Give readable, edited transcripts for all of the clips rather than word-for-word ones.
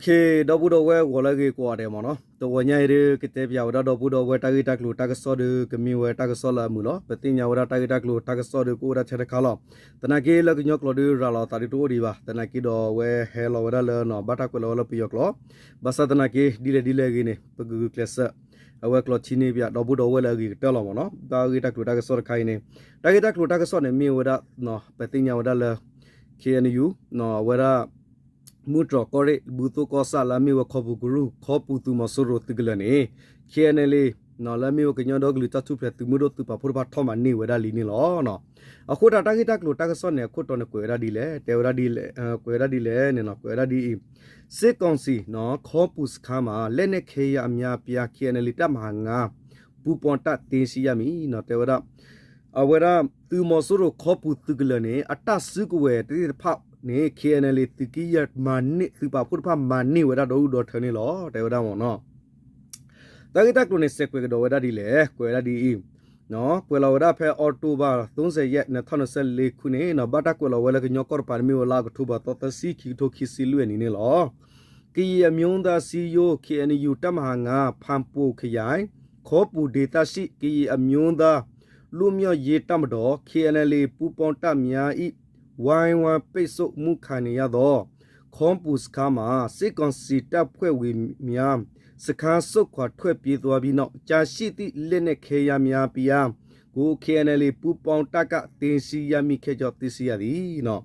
เคดอบูดอเววอลเกกว่าเดมอเนาะตัวใหญ่เด้อกิเตปยาวดอบูดอเวตากิตากลูตากซอเดกมีเวตากซอละมุเนาะปติญาวดาตากิตากลูตากซอเดกูราเชตคาลอตนาเกลกญอกลอเดราลอตาดิโตดีบาตนากิดอเวเฮลอวดาเลเนาะบาตากลอลปิยอกลอบาสตนาเกดีเลกิเนปกกลสအဝက်ကလချင်းနေပြတော့ဘူးတော့ဝဲလာကြီးတက်လာမနော်တာဂီတက်လူတက်ဆော့ခိုင်းနေတာဂီတက်လူတက်ဆော့နေမြင်ဝဒနော်ပတိညာဝဒလဲ KNU နော်ဝဒမူတော့ကိုရဘူတုကောဆာလာမီဝခဘူဂရုခောပူတူမဆိုရတိကလနေ KNL နော်လာမီဝကညတော့ဂလူတတ်သူဖက်သူမတို့သူပါဖို့ပါထောမနေဝဒလီနေလောနော်အခုတာဂီတက်လူတက်ဆော့နေခုတော့နေကွေရဒီလေတေဝရဒီလေကွေရဒီလေနေနော်ကွေရဒီစစ်ကောင်စီနော်ခေါ်ပူစခါမှာလက်နဲ့ခေရအများပြ KNL တပ်မဟာငါပူပွန်တတင်စီရမီနော်တေဝရအဝရသူမဆိုရခေါ်ပူသူကလနေအတဆုကဝဲတိဖောက်နေ KNL တကီရမနိသူပါဖုတ်ဖမနိဝရတော့ထနေလောတေဝရမောနော်တကိတကလုနေစက်ကွေကတော့ဝရဒီလေကွေရဒီနော်ကွေလာဝရဖဲအော်တိုဘာ30ရက်2024ခုနှစ်နော်ဘာတကွေလာဝဲလကညောကောပါမီဝလာကထူဘာတတစီခီတိုခီစီလွေနေနေလောကီယမျိုးသားစီယို KNU တမဟာငါဖမ်ပူခရိုင်ခောပူဒေတာရှိကီအမျိုးသားလူမျိုးရေတမတော် KNL ပူပေါန်တများဤဝိုင်းဝါပိတ်ဆို့မှုခံရသောခွန်ပူစကားမှာစစ်ကောင်စီတပ်ဖွဲ့ဝင်များစခန်းစုခွာထွက်ပြေးသွားပြီးနောက်ကြာရှိသည့်လက်နဲ့ခေရများပြားကို KNL ပူပေါန်တပ်ကတင်စီရမိခဲ့ကြောသိစီရသည်နော်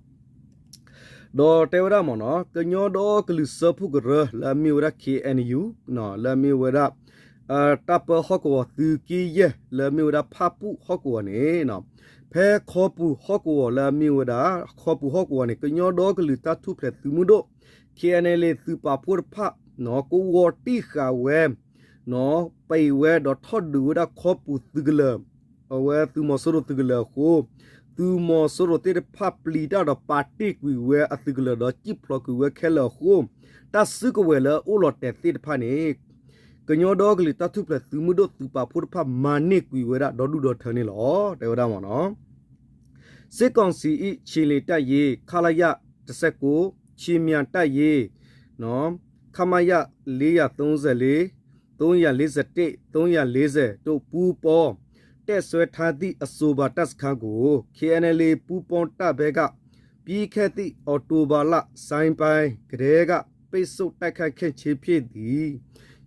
ဒေါ်တေဝရမနော်ကညောဒေါ်ကလူစဖုကရလာမီဝရ KNU နော်လာမီဝရတပ်ပဟကောသူကီယလာမီဝရဖပူဟကောနေနော်ဖဲခောပူဟကောလာမီဝရခောပူဟကောနေကညောဒေါ်ကလူတတ်ထုဖလက်သူမှုတို့ KNL သူပါပူဖနော်ကိုဝတိခါဝဲနော်ပေဝဲဒေါ်ထော့ဒူရခောပူသူကလအဝဲသူမဆိုရသူကလကိုသူမဆိုရတဲ့ဖပလီတာတော့ပါတိကွေဝဲအသူကလတော့จิบဖလကွေဝဲခဲလခုတဆုကဝဲလအိုလတဲ့တိဖာနေကညောဒေါကလီတထုပလက်သူမှုတို့သူပါဖို့ဖမာနိကွေဝဲဒေါ်ဒူဒေါ်ထနေလောတေဝဒမောနော်စစ်ကောင်စီဤချီလီတက်ရေးခလာရ19ချီမြန်တက်ရေးနော်ခမရ434 341 340တို့ပူပေါ်တက်ဆွဲထားသည့်အဆိုပါတက်စခန်းကို KNL ပူပွန်တပ်ဘဲကပြီးခဲ့သည့်အော်တိုဘာလဆိုင်ပိုင်းကလေးကပိတ်ဆို့တိုက်ခိုက်ခဲ့ခြင်းဖြစ်သည်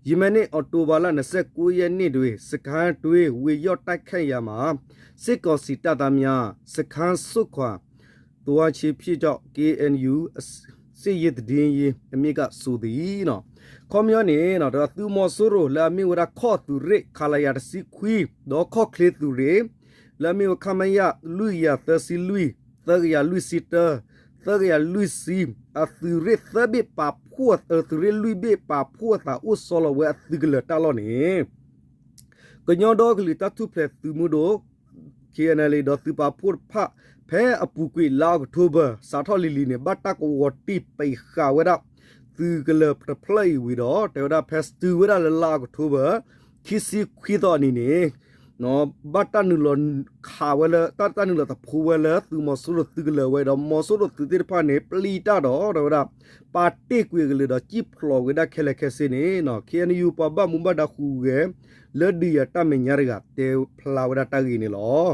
ယမနေ့အော်တိုဘာလ29ရက်နေ့တွင်စခန်းတွင်ဝေရော့တိုက်ခိုက်ရမှာစစ်ကောင်စီတပ်သားများစခန်းစုခွာတွားချဖြစ်ကြောင့် KNU စစ်ရည်တည်ရင်အမိကဆိုသည်နော်ခေါမျောနေနော်တော့သူမဆိုရိုလာမီဝရခော့သူရိခလာယာစီခွီတော့ခော့ကလစ်သူရိလာမီဝခမယလူယာသစီလူသရယာလူစီတာသရယာလူစီအသူရိသဘေပါဖို့အသူရိလူဘေပါဖို့တာဥဆောလဝဲသူကလတာလောနေကညောတော့ကလီတတူဖလက်သူမှုတော့ KNL တော့သူပါဖို့ဖဖဲအပူကွေလောက်တိုဘာစာထော်လီလီနေဘတ်တကဝတိပိခါဝဲတော့သူကလပပလေးဝီတော့တေဝဒဖက်စတူဝရလာကထိုဘာခီစီခွီတော်နီနေနော်ဘတ်တနူလခါဝဲလတတနူလတဖူဝဲလသူမဆူလသူကလဝဲတော့မဆူလသူတိဖာနေပလီတာတော့တေဝဒပါတိကွေကလေးတော့จิบဖလောဝဲဒခဲလက်ခဲစနေနော် KNU ပဘမုံဘဒခူကလက်ဒီယတမညာရကတေဖလာဝဒတဂီနေလော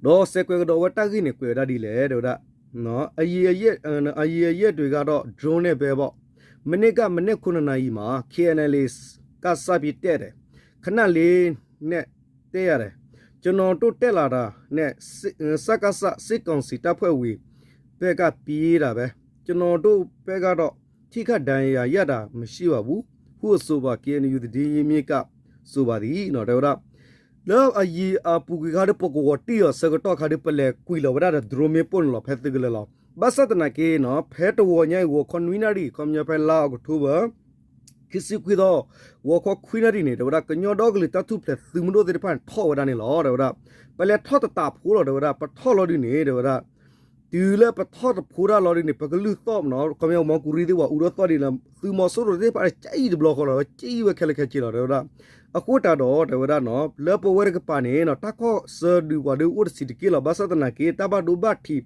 တော့စက်ကွေကတော့ဝတဂီနေကွေရဒီလေတေဝဒနော်အยีရက်တွေကတော့ drone နဲ့ပဲပေါ့မနစ်9နာရီမှာ KNL ကစပြီးတက်တယ်ခဏလေးနဲ့တက်ရတယ်ကျွန်တော်တို့တက်လာတာနဲ့စကစစစ်ကောင်စီတပ်ဖွဲ့ဝင်ဘက်ကပြေးတာပဲကျွန်တော်တို့ဘက်ကတော့ထိခတ်ဒဏ်ရာရတာမရှိပါဘူးဟုဆိုပါ KNU တည်ရင်မြစ်ကဆိုပါသည်နော်တော်တော့လောအยีအပူကခါတဲ့ပကောတီရစကတော့ခါတဲ့ပလဲကွီလောဝရတဲ့ဒရိုမေပွန်လောဖက်တကလလောဘာစတနာကေနော်ဖဲတဝညိုင်ဝခွန်ဝီနာရီကွန်မြဖဲလာကထူဘာခစ်စီကွီတော့ဝခွခွီနာရီနေတော့ကညောတော့ကလေးတထုဖလက်သူမလို့တဲ့ဖန်ထောဝဒနေလောတော့ပလဲထောတတာဖိုးလောတော့ပထောလောဒီနေတော့ဒီလေပထောတဖိုးရလောဒီနေပကလူတော့နော်ကွန်မြမောကူရီတဲ့ဝဥရတော့ဒီလသူမဆိုးရတဲ့ပါချိုင်ဒီဘလော့ခေါ်တော့ချိဝဲခဲလက်ခဲချီလောတော့ အခုတာတော့တဝရနော်လေပဝရကပါနေနော်တခောဆာဒူဝဒူဥဒစီတကီလဘာသတနာကေတဘဒူဘတီ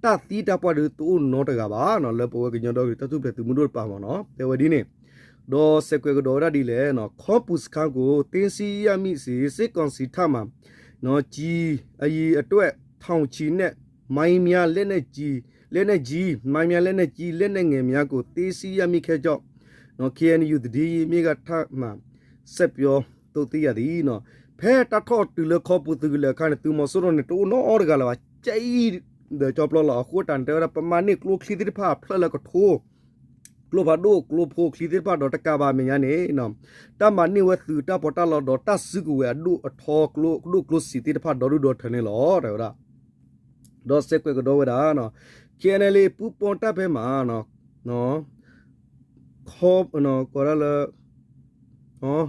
တာတီတပဒူတူနော်တကပါနော်လေပဝကညတော့တတုပတူမတို့ပါမနော်တေဝဒီနေဒေါ်စကွေကဒေါ်ရဒီလေနော်ခေါပုစခန်းကိုတင်းစီရမိစီစစ်ကောင်စီထမှာနော်ကြီးအီအတွက်ထောင်ချီနဲ့မိုင်းများလက်နဲ့ကြီးမိုင်းများလက်နဲ့ကြီးလက်နဲ့ငယ်များကိုတင်းစီရမိခဲ့ကြော့နော် KNU တဒီမြေကထမှာဆက်ပြောတုတ်တိရသည်နော်ဖဲတထော့တူလခေါပုတူလခါနဲ့သူမဆိုရနေတူနော်အော်ကလာကျိတဲ့ကြောပလလာခုတန်တဲ့ပမာနိကလုခလီတိဖာဖလလကထိုးကလုဘာဒိုကလုဖိုခလီတိဖာဒေါ်တကဘာမညာနေနော်တမနိဝသူတပေါ်တလောဒေါ်တဆုကဝဲဒုအထောကလုစီတိဖာဒေါ်ဒေါ်ထနေလောတဲ့ရာဒေါ်စက်ကွေကဒေါ်ဝဒါနော် KNL ပူပွန်တပ်ဖဲမှာနော်ခေါနော်ကောရလာနော်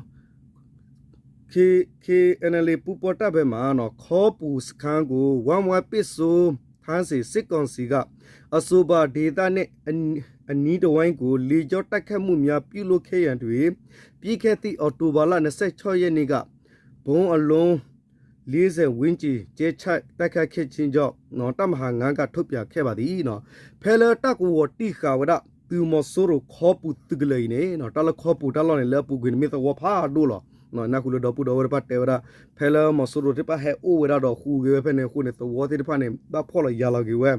KNL ပူပေါ်တပ်ဘဲမှာနော်ခေါ်ပူစခန်းကိုဝမ်ဝပစ်ဆိုဖန်းစီစစ်ကောင်စီကအဆိုပါဒေတာနဲ့အနီးတဝိုင်းကိုလေကြောတိုက်ခတ်မှုများပြုလုပ်ခဲ့ရန်တွေပြီးခဲ့သည့်အော်တိုဘာလ26ရက်နေ့ကဘုံအလုံး40ဝင်းကြီးကျဲချိုက်တိုက်ခတ်ခဲ့ခြင်းကြောင့်နော်တမဟာငန်းကထုတ်ပြခဲ့ပါသည်နော်ဖဲလတက်ကိုတိခါဝဒသူမဆိုးရခေါ်ပူတကလေးနေနော်တလခေါ်ပူတလောနဲ့လပူကွင်းမြေသဝဖာဒိုလောနော်နာကူလဒပူဒဝရပတ်တေဝရဖဲလမဆိုးရတပဟဲအိုဝရတော့ခူကေဖဲနေခုနေသဝတိတဖာနေဘဖော်လရလာကေဝဲ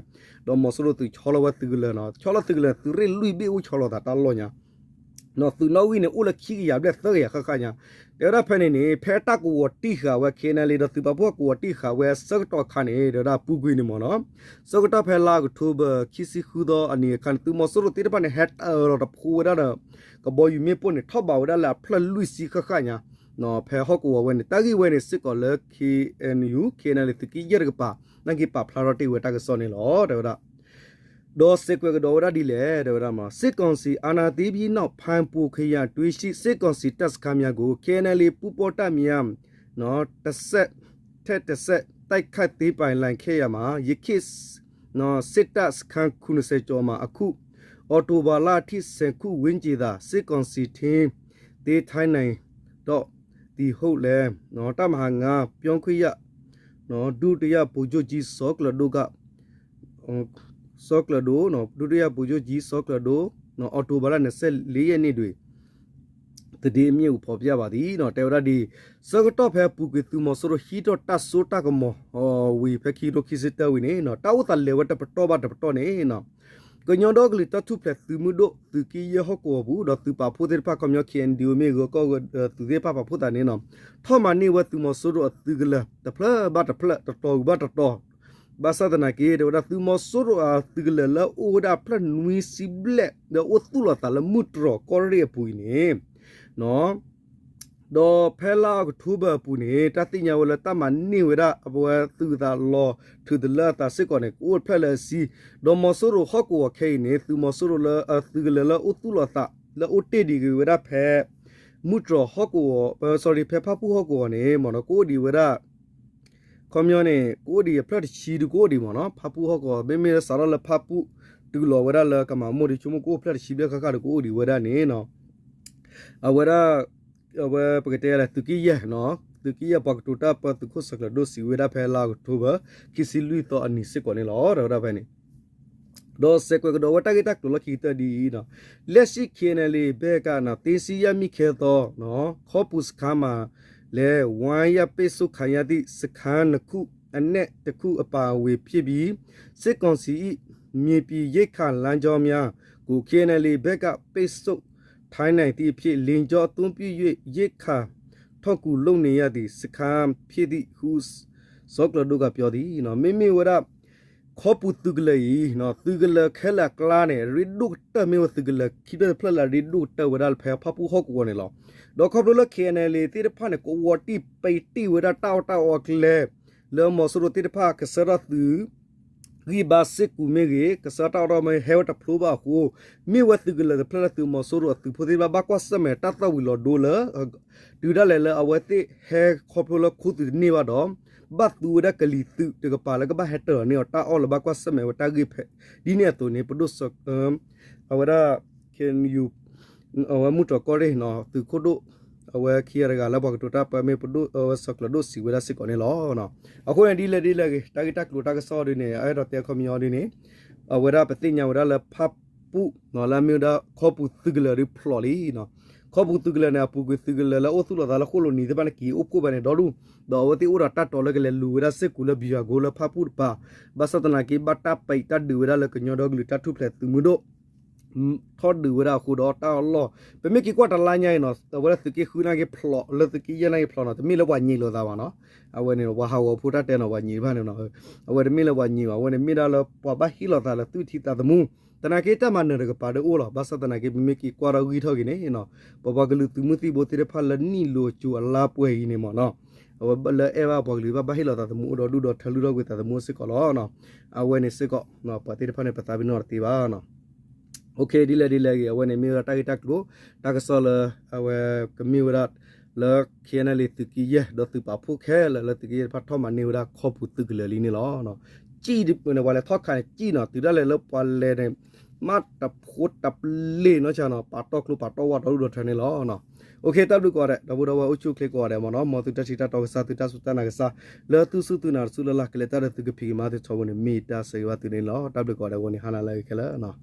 တော့မဆိုးရသူချောလဝတကလေးနော်ချောလတကလေးသူရလူဘီဦးချောလတာတလောညာနော်သူနော်ဝင်းနေဦးလခီရပြသရခခညာတေရဖဲနေဖဲတက်ကိုတိခါဝဲခေနလီတော့သူပပကိုတိခါဝဲစကတော့ခါနေဒါပူကွေးနေမနော်စကတော့ဖဲလာကိုထိုးဘခီစီခူတော့အနေခန်သူမဆိုးရတိတဖာနေဟက်တော့ဖူရတော့ကဘောယူမေပွန်နေထောက်ပါဝဒါလာဖလလူစီခခညာနော်ဖဲဟော့ကိုဝဲနေတာကြီးဝဲနေစစ်ကောလ KNU KNL တကီရကပါနဂီပါဖလာရတီဝဲတာကစောနေလောတဲ့ဒါဒေါ်စစ်ကွေကဒေါ်ရဒီလေတဲ့ဒါမှာစစ်ကောင်စီအာနာတီးပြီးနောက်ဖန်ပူခရတွေးရှိစစ်ကောင်စီတပ်စခန်းများကို KNL ပူပေါ်တပ်များနော်တစ်ဆက်တိုက်ခတ်သေးပိုင်လိုင်ခဲ့ရမှာယခိနော်စစ်တပ်စခန်းခု90ကျော်မှာအခုအော်တိုဘာလထိစင်ခုဝင်းကြီးသာစစ်ကောင်စီထင်းတေးထိုင်းနိုင်တော့ဒီဟုတ်လဲနော်တမဟာငါပြောင်းခွေရနော်ဒုတိယပူဂျိုကြီးစောကလဒိုကစောကလဒိုနော်ဒုတိယပူဂျိုကြီးစောကလဒိုနော်အော်တိုဘာလ24ရက်နေ့တွင်တဒီအမျိုးပေါ်ပြပါသည်နော်တေဝရဒီစကတော့ဖဲပူကတူမဆိုရဟီတော့တဆူတကမောဝီဖဲခီရိုခီစစ်တဝီနေနော်တောက်တလေဝတပတော့ဘတ်ပတော့နေနော်ကညောတော့ကလီတထုပလက်သူမှုတို့သူကီရဟကိုဘူးတော့သူပါဖို့တဲ့ပါကမြောခင်ဒီမေကိုသူတဲ့ပါဖို့တာနေနော်ထောမနီဝတ်သူမဆိုရသူကလတဖလဘတ်ဖလတတော်ဘတ်တော်ဘာသာတနာကေတော့သူမဆိုရသူကလလာအိုဒါဖလနွီစီဘလက်တော့အတူလာတလမှုတရကောရီပူနေနော်ဒေါ်ဖဲလာကထူဘပူနေတတိညာဝလတမနိဝရအဘောသူသာလောထူဒလာတစစ်ကောနေကိုဖဲလာစီဒေါ်မဆူရဟကောခဲနေသူမဆူရလာသူကလလာဥတူလာတာလာဥတေဒီကဝရဖဲမူတရဟကောsorry ဖဲဖပူဟကောနေမနကိုဒီဝရကွန်မြူနီကိုဒီဖလက်ချီဒကိုဒီမနော်ဖပူဟကောဘေမေဆာရလဖပူတူလောဝရလကမမိုဒီချုမကိုဖလက်ချီဘခခါကိုဒီဝရနေနော်အဝရအဝပကတဲ့တူကီယနော်တူကီယပကတူတာပတူခုစကလဒိုစီဝရဖဲလာကိုဘကီစီလူတော့အနိစကောနေလောရဖဲနေဒေါ်စကွေကဒေါ်ဝတကီတက်တူလခီတဒီနော်လက်ရှိခင်းလေဘေကနာတေစီယမိခဲတော့နော်ခေါပုစခါမာလေဝိုင်းရပိစုခရတိစခန်းခုအနဲ့တခုအပါဝေဖြစ်ပြီးစစ်ကောင်စီမြေပြည်ရိတ်ခလမ်းကြောများကိုခင်းလေဘေကပိစုထိုင်းနိုင်သည့်ဖြစ်လင်ကျော်သွန်းပြည့်၍ရိတ်ခထောက်ကူလုံနေရသည့်စခန်းဖြစ်သည့်ဟုဇောကလဒုကပြောသည်နော်မိမိဝရခေါပူတုကလေးနော်သူကလခဲလကလာနေရီဒုတမေဝသူကလခိဒဖလရီဒုတဝရလဖဖပူဟောကောနေလောဒေါ်ခေါပလခဲနေလေတိရဖာနေကိုဝတိပိတိဝရတောက်တောက်ကလေလောမဆရတိရဖာကစရသူရီဘာစစ်ကူမေကေကစတာတော်မဟဲဝတဖလိုပါကိုမိဝတ်ကလဖလတ်သူမဆိုရသူဖိုဒီဘာဘကွာစမဲတတ်တဝီလောဒိုလာဒူဒါလေလအဝတိဟဲခေါပလခုတူနေပါတော့ဘတ်သူဒကလီသူတကပါလကဘဟက်တာနေတာအော်လဘကွာစမဲဝတာဂိဖဒီနေတူနေပဒုစအဝရာcan you အဝမှုတော့ကောရဲနော်သူခို့တို့ เอาไว้เคลียร์กันแล้วบอกตัวตาไปไม่ปุ๊ดสักละดูสิเวลาสิก่อนนี่ล้อเนาะเอาคนดีเลยตากิตากลูตากซอดีเนี่ยไอ้เราเตะคอมยอดีเนี่ยเอาเวลาไปติญาเวลาละพับปุ๊เนาะแล้วมีดาข้อปุ๊ตึกเลยริพลอลีเนาะข้อปุ๊ตึกเลยเนี่ยปุ๊กตึกเลยแล้วโอ้สุดละโคโลนี่แต่บ้านกี่อุบกูไปเนี่ยดอดูดอวติอุระตัดตอลกันเลยลูเวลาสิกุลบิยาโกลพับปุ๊ปะบาสตนากีบัตตาไปตัดดูเวลาละกันยอดอกลูตัดทุบเลยตึงมือโดทอดดูเวลาคูดอตาล้อเป็นไม่กี่กว่าตลาดใหญ่เนาะแต่เวลาสึกคือน่าเก็บพลอแล้วสึกยังไงพลอเนาะแต่มีละวันยี่โลตาวเนาะเอาไว้เนี่ยว่าหาวพูดแต่เนาะวันยี่บ้านเนาะเอาไว้มีละวันยี่เอาไว้มีละละปะบ้าฮิโลตาละตุ้ยที่ตาตะมูตนาเกตมันเนี่ยก็ปาดโอ้ล่ะบาสตนาเกเป็นไม่กี่กว่าเราอีทอกินเนี่ยเนาะปะบ้ากลุตุมุติโบติเรพัลละนี่โลจูอัลลาป่วยเนี่ยมั้งเนาะเอาไว้ละเอว่าบอกเลยว่าบ้าฮิโลตาตะมูดอดูดอทะลุดอกุตาตะมูสิกอล้อเนาะเอาไว้เนี่ยสิกอเนาะปะติเรพันเนี่ยปะตาบินอร์ติบ้าเนาะโอเคดีเลยเอาไว้ในมีรัตกิตักรู้ตักสอลเอาไว้ก็มีรัตแล้วเขียนอะไรตึกยี่ดอตึกป่าผู้แค่แล้วตึกยี่พัดทอมันนี่รัตขบุตึกเลยลีนี่ล้อเนาะจีดิบเนี่ยวันละทอดขายจีเนาะตึกได้เลยแล้ววันเลยเนี่ยมาตับพูดตับเล่เนาะใช่เนาะปัดตอกลูปัดตอกวัดเราดูดทางนี่ล้อเนาะโอเคตับดูก่อนเลยดับดับว่าอุจุคลิกก่อนเลยมันเนาะมอตุตาชิตาตอกซาตุตาสุตานักซาแล้วตุสุตุนาสุลลักเลตาตึกพิกมาตุชาวเนี่ยมีตาเสวะตุนี่ล้อตับดูก่อนเลยวันนี้ฮานาเลยแค่ละเนาะ